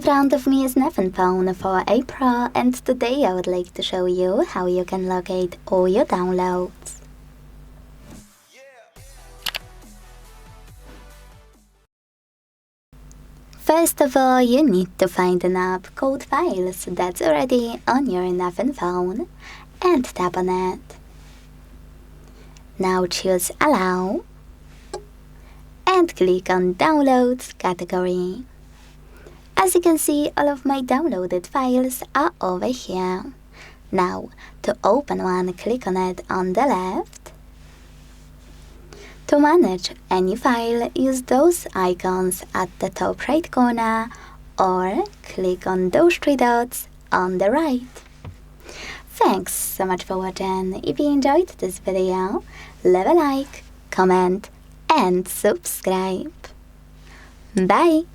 In front of me is Nevin phone for April, and today I would like to show you how you can locate all your downloads. First of all, you need to find an app called Files that's already on your Nevin phone and tap on it. Now choose Allow and click on Downloads category. As you can see, all of my downloaded files are over here. Now, to open one, click on it on the left. To manage any file, use those icons at the top right corner or click on those three dots on the right. Thanks so much for watching. If you enjoyed this video, leave a like, comment and subscribe. Bye!